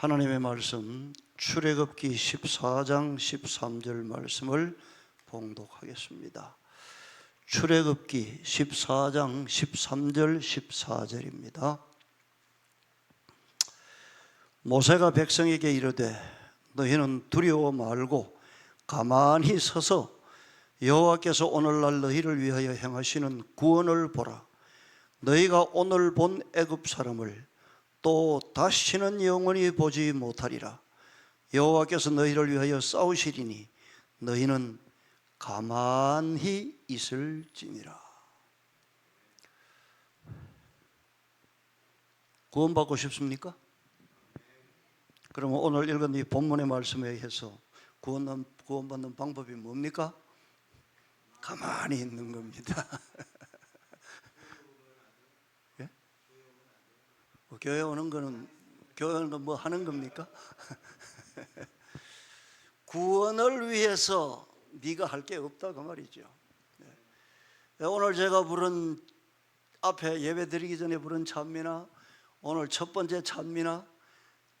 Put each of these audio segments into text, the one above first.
하나님의 말씀 출애굽기 14장 13절 말씀을 봉독하겠습니다. 출애굽기 14장 13절 14절입니다. 모세가 백성에게 이르되 너희는 두려워 말고 가만히 서서 여호와께서 오늘날 너희를 위하여 행하시는 구원을 보라. 너희가 오늘 본 애굽 사람을 또 다시는 영원히 보지 못하리라. 여호와께서 너희를 위하여 싸우시리니 너희는 가만히 있을지니라. 구원받고 싶습니까? 그러면 오늘 읽은 이 본문의 말씀에 의해서 구원받는 방법이 뭡니까? 가만히 있는 겁니다. 예? 교회 오는 거는 뭐 하는 겁니까? 구원을 위해서 네가 할 게 없다 그 말이죠. 오늘 제가 부른 앞에 예배 드리기 전에 부른 찬미나 오늘 첫 번째 찬미나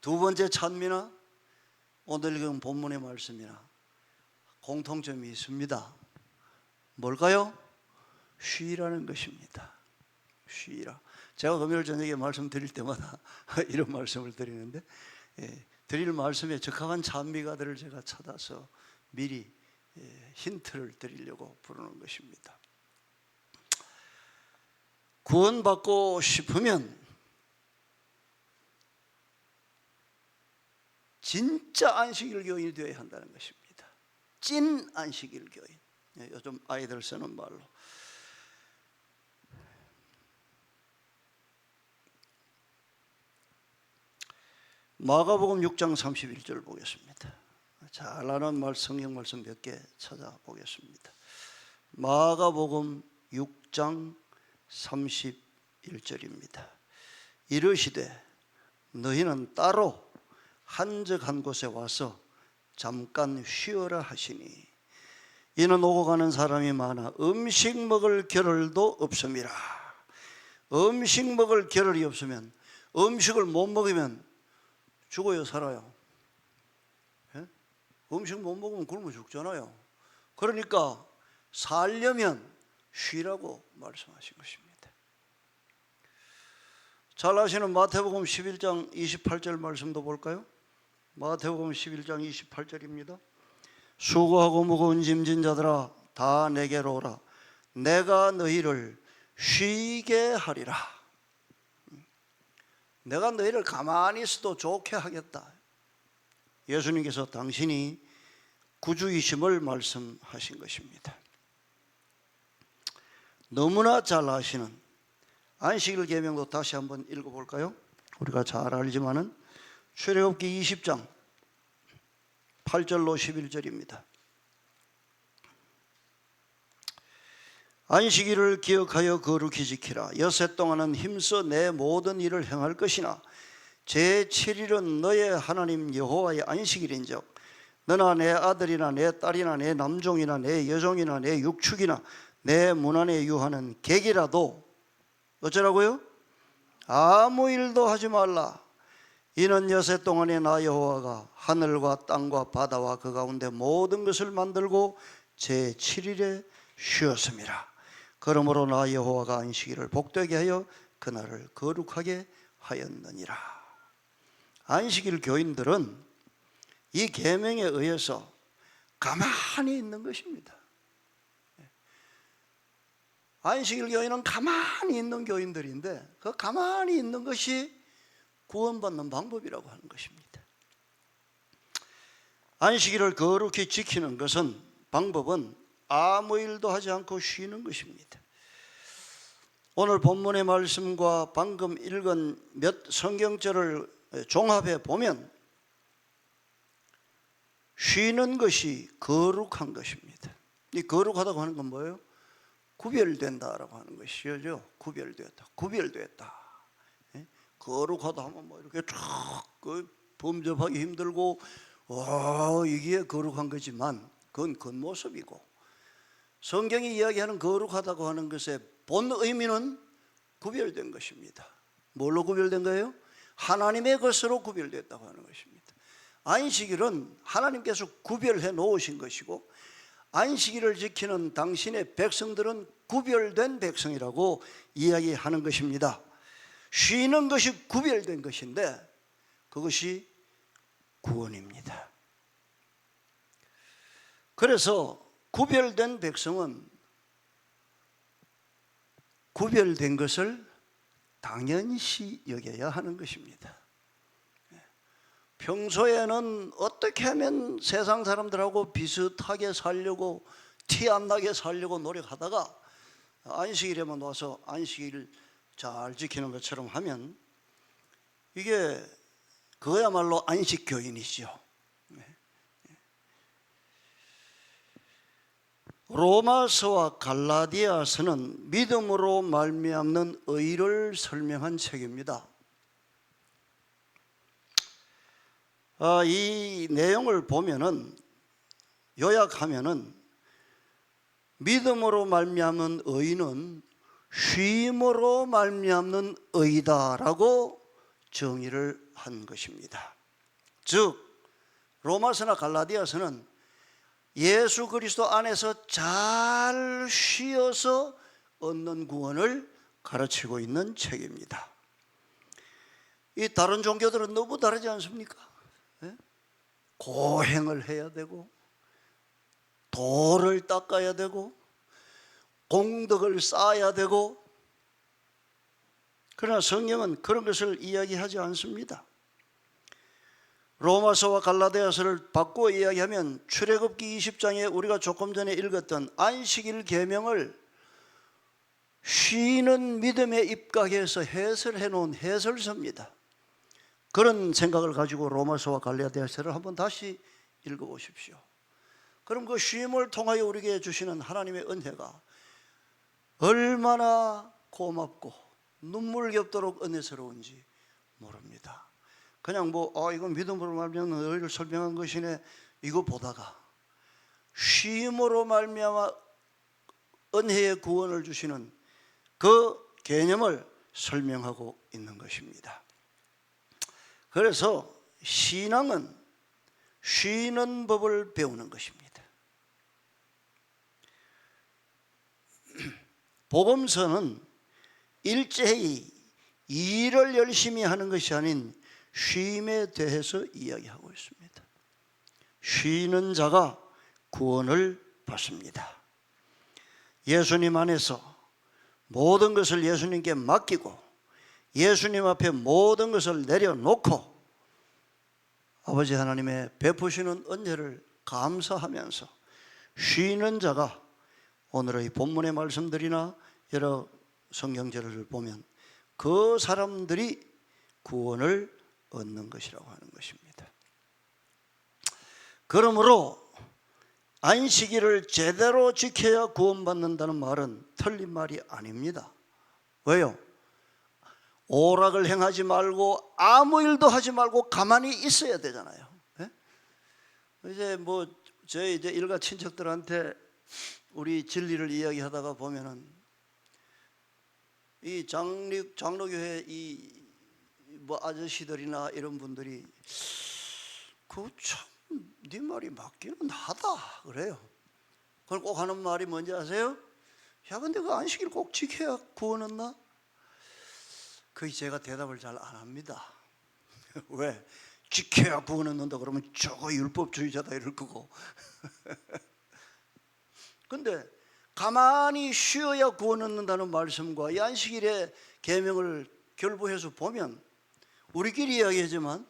두 번째 찬미나 오늘 읽은 본문의 말씀이나 공통점이 있습니다. 뭘까요? 쉬라는 것입니다. 쉬라. 제가 금요일 저녁에 말씀드릴 때마다 이런 말씀을 드리는데 드릴 말씀에 적합한 찬미가들을 제가 찾아서 미리 힌트를 드리려고 부르는 것입니다. 구원받고 싶으면 진짜 안식일교인이 되어야 한다는 것입니다. 찐 안식일교인. 요즘 아이들 쓰는 말로. 마가복음 6장 31절 보겠습니다. 잘 아는 성경 말씀 몇 개 찾아보겠습니다. 마가복음 6장 31절입니다. 이르시되 너희는 따로 한적한 곳에 와서 잠깐 쉬어라 하시니 이는 오고 가는 사람이 많아 음식 먹을 겨를도 없음이라. 음식 먹을 겨를이 없으면 음식을 못 먹으면 죽어요, 살아요? 예? 음식 못 먹으면 굶어 죽잖아요. 그러니까 살려면 쉬라고 말씀하신 것입니다. 잘 아시는 마태복음 11장 28절 말씀도 볼까요? 마태복음 11장 28절입니다. 수고하고 무거운 짐진 자들아 다 내게로 오라. 내가 너희를 쉬게 하리라. 내가 너희를 가만히 있어도 좋게 하겠다. 예수님께서 당신이 구주이심을 말씀하신 것입니다. 너무나 잘 아시는 안식일 계명도 다시 한번 읽어볼까요? 우리가 잘 알지만은 출애굽기 20장 8절로 11절입니다. 안식일을 기억하여 거룩히 지키라. 엿새 동안은 힘써 내 모든 일을 행할 것이나 제7일은 너의 하나님 여호와의 안식일인즉 너나 내 아들이나 내 딸이나 내 남종이나 내 여종이나 내 육축이나 내 문 안에 유하는 객이라도 어쩌라고요? 아무 일도 하지 말라. 이는 엿새 동안에 나 여호와가 하늘과 땅과 바다와 그 가운데 모든 것을 만들고 제7일에 쉬었음이라. 그러므로 나 여호와가 안식일을 복되게 하여 그날을 거룩하게 하였느니라. 안식일 교인들은 이 계명에 의해서 가만히 있는 것입니다. 안식일 교인은 가만히 있는 교인들인데 그 가만히 있는 것이 구원받는 방법이라고 하는 것입니다. 안식일을 거룩히 지키는 것은 방법은 아무 일도 하지 않고 쉬는 것입니다. 오늘 본문의 말씀과 방금 읽은 몇 성경절을 종합해 보면 쉬는 것이 거룩한 것입니다. 이 거룩하다고 하는 건 뭐예요? 구별된다라고 하는 것이죠. 구별됐다. 거룩하다 하면 뭐 이렇게 쫙 범접하기 힘들고 이게 거룩한 거지만 그건 겉모습이고 성경이 이야기하는 거룩하다고 하는 것의 본 의미는 구별된 것입니다. 뭘로 구별된 거예요? 하나님의 것으로 구별됐다고 하는 것입니다. 안식일은 하나님께서 구별해 놓으신 것이고 안식일을 지키는 당신의 백성들은 구별된 백성이라고 이야기하는 것입니다. 쉬는 것이 구별된 것인데 그것이 구원입니다. 그래서 구별된 백성은 구별된 것을 당연시 여겨야 하는 것입니다. 평소에는 어떻게 하면 세상 사람들하고 비슷하게 살려고 티 안 나게 살려고 노력하다가 안식일에만 와서 안식일 잘 지키는 것처럼 하면 이게 그야말로 안식교인이죠. 로마서와 갈라디아서는 믿음으로 말미암는 의를 설명한 책입니다. 이 내용을 보면은 요약하면은 믿음으로 말미암는 의는 쉼으로 말미암는 의다라고 정의를 한 것입니다. 즉 로마서나 갈라디아서는 예수 그리스도 안에서 잘 쉬어서 얻는 구원을 가르치고 있는 책입니다. 이 다른 종교들은 너무 다르지 않습니까? 고행을 해야 되고 도를 닦아야 되고 공덕을 쌓아야 되고, 그러나 성경은 그런 것을 이야기하지 않습니다. 로마서와 갈라디아서를 바꾸어 이야기하면 출애굽기 20장에 우리가 조금 전에 읽었던 안식일 계명을 쉬는 믿음에 입각해서 해설해 놓은 해설서입니다. 그런 생각을 가지고 로마서와 갈라디아서를 한번 다시 읽어보십시오. 그럼 그 쉼을 통하여 우리에게 주시는 하나님의 은혜가 얼마나 고맙고 눈물겹도록 은혜스러운지 모릅니다. 그냥 이건 믿음으로 말미암는 의를 설명한 것이네 이거 보다가 쉼으로 말미암아 은혜의 구원을 주시는 그 개념을 설명하고 있는 것입니다. 그래서 신앙은 쉬는 법을 배우는 것입니다. 복음서는 일제히 일을 열심히 하는 것이 아닌 쉼에 대해서 이야기하고 있습니다. 쉬는 자가 구원을 받습니다. 예수님 안에서 모든 것을 예수님께 맡기고 예수님 앞에 모든 것을 내려놓고 아버지 하나님의 베푸시는 은혜를 감사하면서 쉬는 자가 오늘의 본문의 말씀들이나 여러 성경절을 보면 그 사람들이 구원을 얻는 것이라고 하는 것입니다. 그러므로 안식일을 제대로 지켜야 구원받는다는 말은 틀린 말이 아닙니다. 왜요? 오락을 행하지 말고 아무 일도 하지 말고 가만히 있어야 되잖아요. 이제 저희 일가 친척들한테 우리 진리를 이야기하다가 보면은 이 장로교회 아저씨들이나 이런 분들이 네 말이 맞기는 하다 그래요. 그걸 꼭 하는 말이 뭔지 아세요? 야, 근데 그 안식일 꼭 지켜야 구원 얻나? 거의 제가 대답을 잘 안 합니다. 왜? 지켜야 구원 얻는다 그러면 저거 율법주의자다 이럴 거고. 근데 가만히 쉬어야 구원 얻는다는 말씀과 이 안식일의 계명을 결부해서 보면 우리끼리 이야기하지만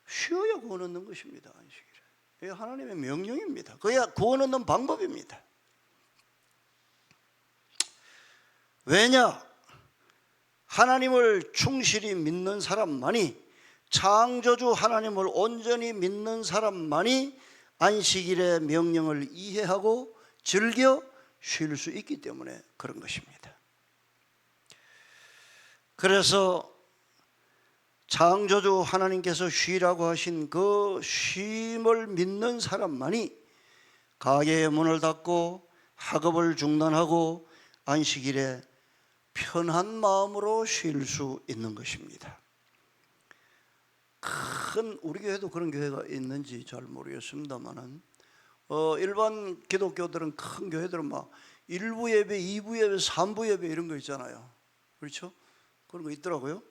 쉬어야 구원 얻는 것입니다. 안식일에. 이게 하나님의 명령입니다. 그야 구원 얻는 방법입니다. 왜냐? 하나님을 충실히 믿는 사람만이, 창조주 하나님을 온전히 믿는 사람만이 안식일의 명령을 이해하고 즐겨 쉴 수 있기 때문에 그런 것입니다. 그래서 창조주 하나님께서 쉬라고 하신 그 쉼을 믿는 사람만이 가게의 문을 닫고 학업을 중단하고 안식일에 편한 마음으로 쉴 수 있는 것입니다. 큰 우리 교회도 그런 교회가 있는지 잘 모르겠습니다만은 일반 기독교들은 큰 교회들은 막 1부 예배, 2부 예배, 3부 예배 이런 거 있잖아요. 그렇죠? 그런 거 있더라고요.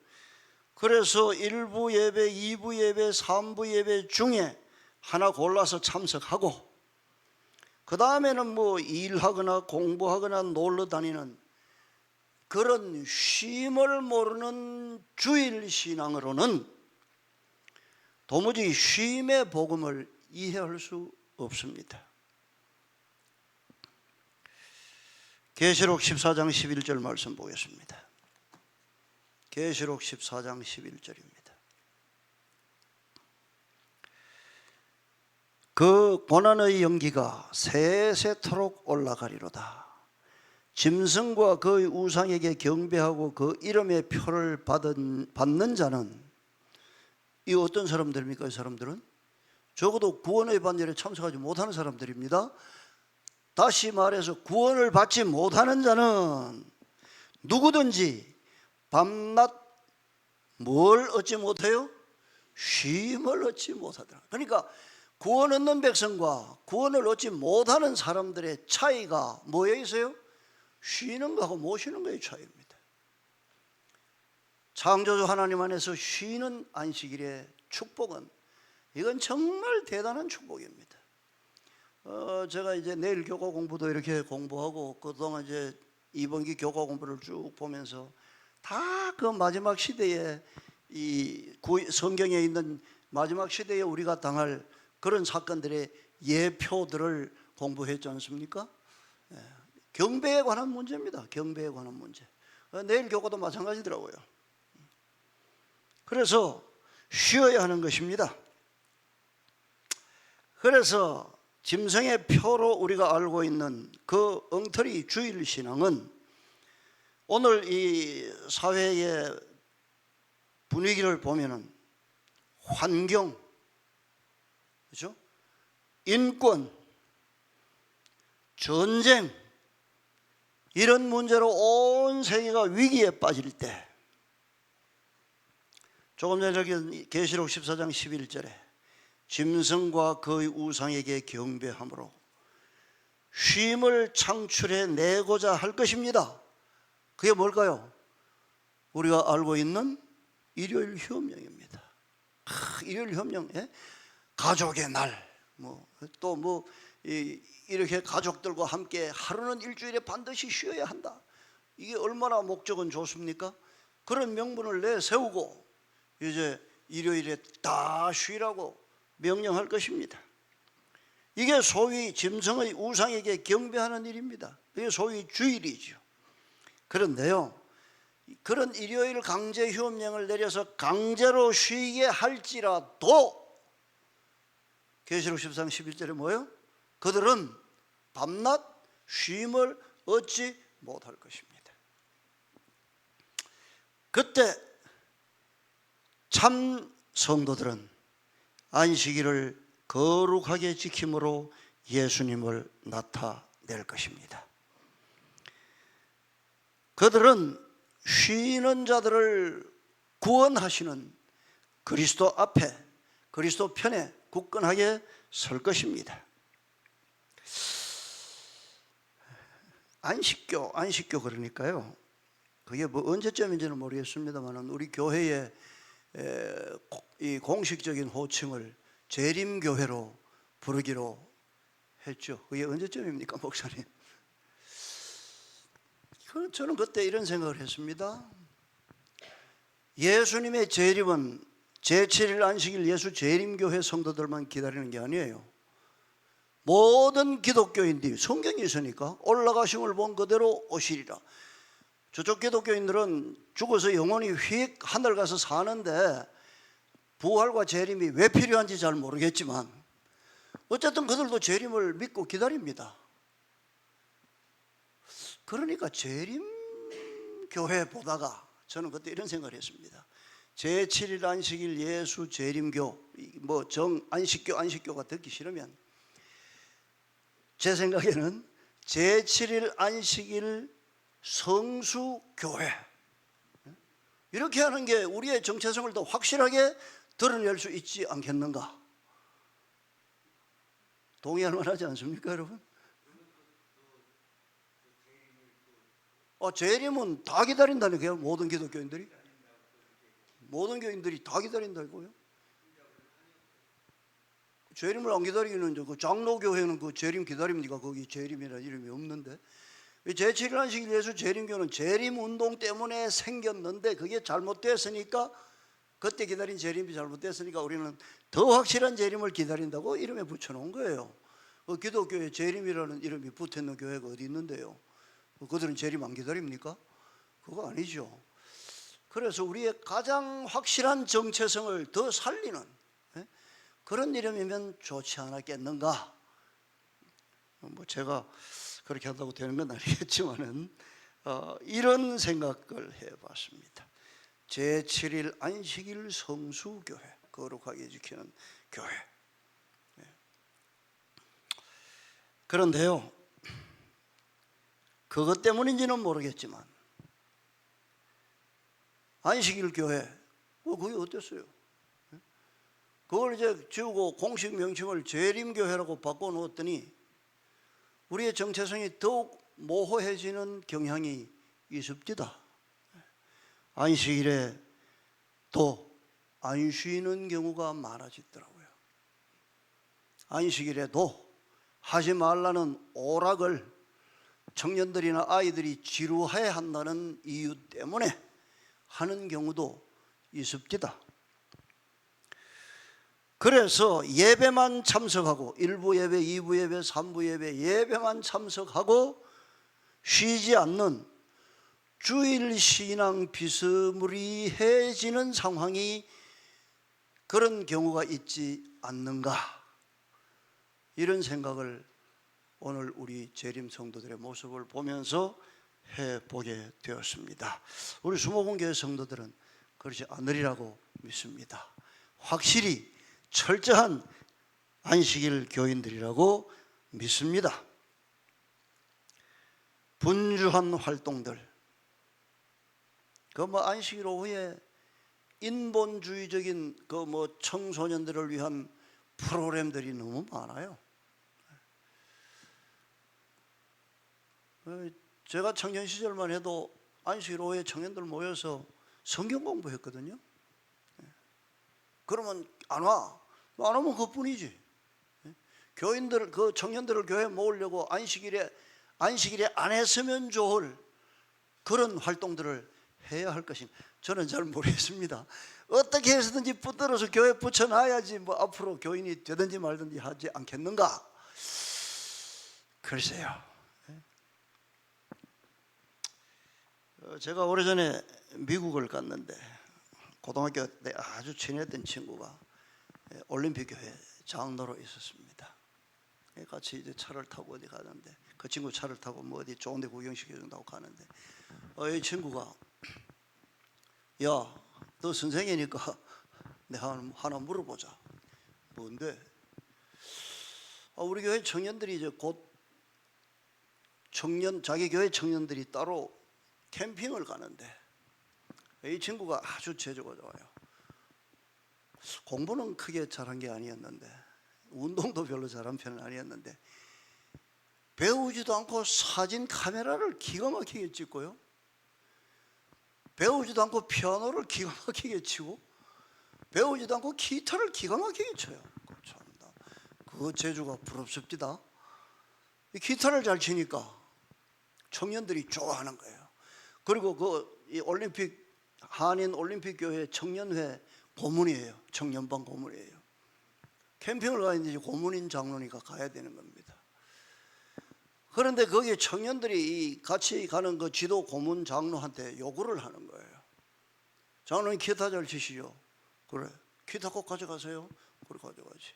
그래서 1부 예배, 2부 예배, 3부 예배 중에 하나 골라서 참석하고 그 다음에는 뭐 일하거나 공부하거나 놀러 다니는 그런 쉼을 모르는 주일 신앙으로는 도무지 쉼의 복음을 이해할 수 없습니다. 계시록 14장 11절 말씀 보겠습니다. 계시록 14장 11절입니다. 그 고난의 연기가 세세토록 올라가리로다. 짐승과 그의 우상에게 경배하고 그 이름의 표를 받는 자는 이 어떤 사람들입니까? 이 사람들은 적어도 구원의 반열에 참석하지 못하는 사람들입니다. 다시 말해서 구원을 받지 못하는 자는 누구든지 밤낮 뭘 얻지 못해요? 쉼을 얻지 못하더라. 그러니까 구원 얻는 백성과 구원을 얻지 못하는 사람들의 차이가 뭐에 있어요? 쉬는 거하고 못 쉬는 거의 차이입니다. 창조주 하나님 안에서 쉬는 안식일의 축복은 이건 정말 대단한 축복입니다. 제가 이제 내일 교과 공부도 이렇게 공부하고 그동안 이제 이번기 교과 공부를 쭉 보면서 다 그 마지막 시대에 이 성경에 있는 마지막 시대에 우리가 당할 그런 사건들의 예표들을 공부했지 않습니까? 경배에 관한 문제입니다. 경배에 관한 문제. 내일 교과도 마찬가지더라고요. 그래서 쉬어야 하는 것입니다. 그래서 짐승의 표로 우리가 알고 있는 그 엉터리 주일 신앙은 오늘 이 사회의 분위기를 보면은 환경, 그렇죠? 인권, 전쟁 이런 문제로 온 세계가 위기에 빠질 때 조금 전에 저기 계시록 14장 11절에 짐승과 그의 우상에게 경배함으로 쉼을 창출해 내고자 할 것입니다. 그게 뭘까요? 우리가 알고 있는 일요일 협령입니다. 일요일 협령, 가족의 날, 또 이렇게 가족들과 함께 하루는 일주일에 반드시 쉬어야 한다. 이게 얼마나 목적은 좋습니까? 그런 명분을 내세우고 이제 일요일에 다 쉬라고 명령할 것입니다. 이게 소위 짐승의 우상에게 경배하는 일입니다. 이게 소위 주일이죠. 그런데요, 그런 일요일 강제 휴업령을 내려서 강제로 쉬게 할지라도 계시록 14장 11절에 뭐예요? 그들은 밤낮 쉼을 얻지 못할 것입니다. 그때 참 성도들은 안식일을 거룩하게 지킴으로 예수님을 나타낼 것입니다. 그들은 쉬는 자들을 구원하시는 그리스도 앞에, 그리스도 편에 굳건하게 설 것입니다. 안식교 그러니까요. 그게 뭐 언제쯤인지는 모르겠습니다만 우리 교회의 이 공식적인 호칭을 재림교회로 부르기로 했죠. 그게 언제쯤입니까, 목사님? 저는 그때 이런 생각을 했습니다. 예수님의 재림은 제7일 안식일 예수 재림교회 성도들만 기다리는 게 아니에요. 모든 기독교인들이 성경이 있으니까 올라가심을 본 그대로 오시리라. 저쪽 기독교인들은 죽어서 영원히 휙 하늘 가서 사는데 부활과 재림이 왜 필요한지 잘 모르겠지만 어쨌든 그들도 재림을 믿고 기다립니다. 그러니까 재림교회 보다가 저는 그때 이런 생각을 했습니다. 제7일 안식일 예수 재림교, 안식교가 듣기 싫으면 제 생각에는 제7일 안식일 성수교회 이렇게 하는 게 우리의 정체성을 더 확실하게 드러낼 수 있지 않겠는가? 동의할 만하지 않습니까, 여러분? 재림은 다 기다린다니까요. 모든 기독교인들이 다 기다린다고요. 재림을 안 기다리기는 그 장로교회는 그 재림 기다립니까? 거기 재림이라는 이름이 없는데. 제7일 안식일 예수 재림교는 재림운동 때문에 생겼는데 그게 잘못됐으니까, 그때 기다린 재림이 잘못됐으니까 우리는 더 확실한 재림을 기다린다고 이름에 붙여놓은 거예요. 기독교에 재림이라는 이름이 붙어있는 교회가 어디 있는데요? 그들은 재림 안 기다립니까? 그거 아니죠. 그래서 우리의 가장 확실한 정체성을 더 살리는 그런 이름이면 좋지 않았겠는가? 제가 그렇게 한다고 되는 건 아니겠지만은 이런 생각을 해봤습니다. 제7일 안식일 성수교회, 거룩하게 지키는 교회. 그런데요, 그것 때문인지는 모르겠지만 안식일 교회 그게 어땠어요? 그걸 이제 지우고 공식 명칭을 재림교회라고 바꿔놓았더니 우리의 정체성이 더욱 모호해지는 경향이 있습니다. 안식일에 또 안 쉬는 경우가 많아지더라고요. 안식일에도 하지 말라는 오락을 청년들이나 아이들이 지루해 한다는 이유 때문에 하는 경우도 있습니다. 그래서 예배만 참석하고 1부 예배, 2부 예배, 3부 예배, 예배만 참석하고 쉬지 않는 주일 신앙 비스무리해지는 상황이, 그런 경우가 있지 않는가, 이런 생각을 오늘 우리 재림 성도들의 모습을 보면서 해보게 되었습니다. 우리 수목원교회 성도들은 그렇지 않으리라고 믿습니다. 확실히 철저한 안식일 교인들이라고 믿습니다. 분주한 활동들, 안식일 오후에 인본주의적인 청소년들을 위한 프로그램들이 너무 많아요. 제가 청년 시절만 해도 안식일 오후에 청년들 모여서 성경 공부했거든요. 그러면 안 오면 그뿐이지. 교인들, 청년들을 교회에 모으려고 안식일에 안 했으면 좋을 그런 활동들을 해야 할 것입니다. 저는 잘 모르겠습니다. 어떻게 해서든지 붙들어서 교회에 붙여놔야지 앞으로 교인이 되든지 말든지 하지 않겠는가? 글쎄요. 제가 오래전에 미국을 갔는데 고등학교 때 아주 친했던 친구가 올림픽 교회 장로로 있었습니다. 같이 이제 차를 타고 어디 가는데, 그 친구 차를 타고 어디 좋은 데 구경시켜준다고 가는데 이 친구가, 야, 너 선생이니까 내가 하나 물어보자. 뭔데? 우리 교회 청년들이 이제 곧 자기 교회 청년들이 따로 캠핑을 가는데 이 친구가 아주 재주가 좋아요. 공부는 크게 잘한 게 아니었는데, 운동도 별로 잘한 편은 아니었는데, 배우지도 않고 사진 카메라를 기가 막히게 찍고요, 배우지도 않고 피아노를 기가 막히게 치고, 배우지도 않고 기타를 기가 막히게 쳐요. 참나, 그 재주가 부럽습니다. 이 기타를 잘 치니까 청년들이 좋아하는 거예요. 그리고 이 한인 올림픽 교회 청년회 고문이에요. 청년반 고문이에요. 캠핑을 가야 되는지 고문인 장로니까 가야 되는 겁니다. 그런데 거기에 청년들이 같이 가는 그 지도 고문 장로한테 요구를 하는 거예요. 장로님 기타 잘 치시죠? 그래, 기타 꼭 가져가세요. 그래, 가져가지.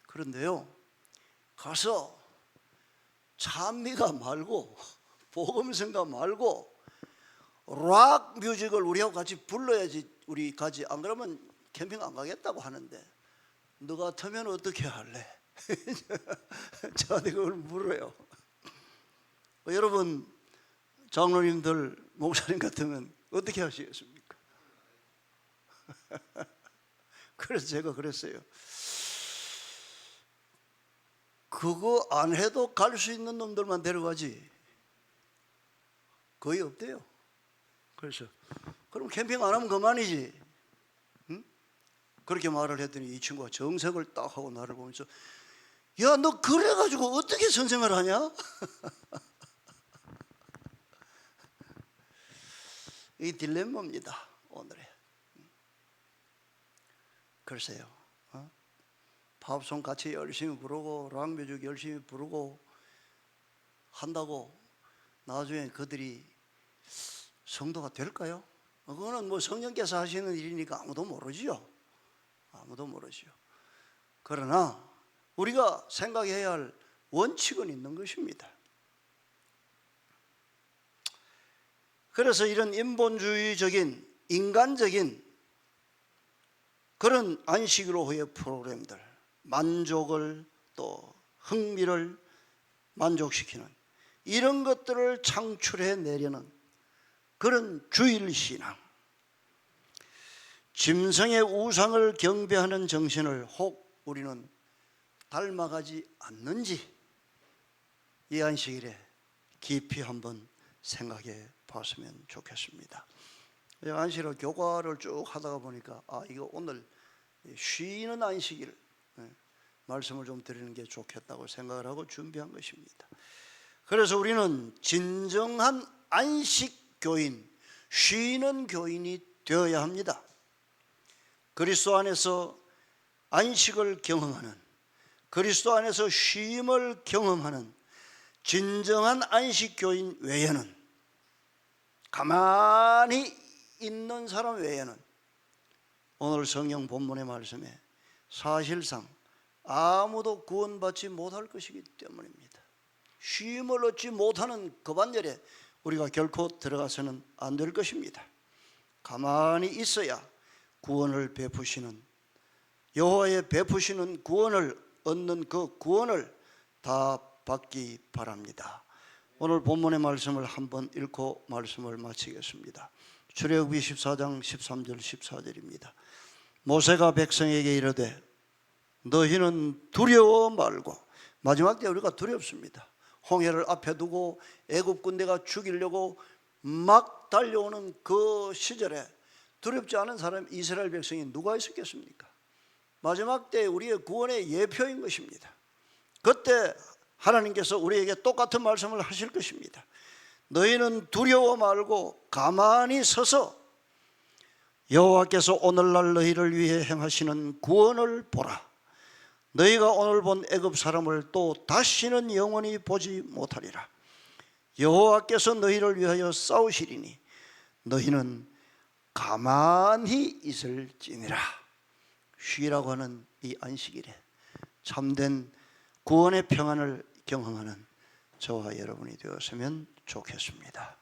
그런데요, 가서 찬미가 말고 복음성가 말고 락 뮤직을 우리하고 같이 불러야지 우리 가지, 안 그러면 캠핑 안 가겠다고 하는데, 너 같으면 어떻게 할래? 저한테 그걸 물어요. 여러분 장로님들, 목사님 같으면 어떻게 하시겠습니까? 그래서 제가 그랬어요. 그거 안 해도 갈 수 있는 놈들만 데려가지 거의 없대요. 그래서 그럼 캠핑 안 하면 그만이지. 응? 그렇게 말을 했더니 이 친구가 정색을 딱 하고 나를 보면서, 야, 너 그래가지고 어떻게 선생을 하냐? 이 딜레마입니다, 오늘의. 글쎄요, 팝송 같이 열심히 부르고 락뮤직 열심히 부르고 한다고 나중에 그들이 성도가 될까요? 그거는 뭐 성령께서 하시는 일이니까 아무도 모르지요. 아무도 모르지요. 그러나 우리가 생각해야 할 원칙은 있는 것입니다. 그래서 이런 인본주의적인 인간적인 그런 안식일오후의 프로그램들, 만족을 또 흥미를 만족시키는 이런 것들을 창출해 내려는 그런 주일신앙, 짐승의 우상을 경배하는 정신을 혹 우리는 닮아가지 않는지 이 안식일에 깊이 한번 생각해 봤으면 좋겠습니다. 안식일 교과를 쭉 하다가 보니까 이거 오늘 쉬는 안식일 말씀을 좀 드리는 게 좋겠다고 생각을 하고 준비한 것입니다. 그래서 우리는 진정한 안식교인, 쉬는 교인이 되어야 합니다. 그리스도 안에서 안식을 경험하는, 그리스도 안에서 쉼을 경험하는 진정한 안식교인 외에는, 가만히 있는 사람 외에는 오늘 성경 본문의 말씀에 사실상 아무도 구원받지 못할 것이기 때문입니다. 쉼을 얻지 못하는 그 반열에 우리가 결코 들어가서는 안 될 것입니다. 가만히 있어야 구원을 베푸시는, 여호와의 베푸시는 구원을 얻는 그 구원을 다 받기 바랍니다. 오늘 본문의 말씀을 한번 읽고 말씀을 마치겠습니다. 출애굽기 14장 13절 14절입니다. 모세가 백성에게 이르되 너희는 두려워 말고, 마지막 때 우리가 두렵습니다. 홍해를 앞에 두고 애굽 군대가 죽이려고 막 달려오는 그 시절에 두렵지 않은 사람 이스라엘 백성이 누가 있었겠습니까? 마지막 때 우리의 구원의 예표인 것입니다. 그때 하나님께서 우리에게 똑같은 말씀을 하실 것입니다. 너희는 두려워 말고 가만히 서서 여호와께서 오늘날 너희를 위해 행하시는 구원을 보라. 너희가 오늘 본 애굽 사람을 또 다시는 영원히 보지 못하리라. 여호와께서 너희를 위하여 싸우시리니 너희는 가만히 있을지니라. 쉬라고 하는 이 안식일에 참된 구원의 평안을 경험하는 저와 여러분이 되었으면 좋겠습니다.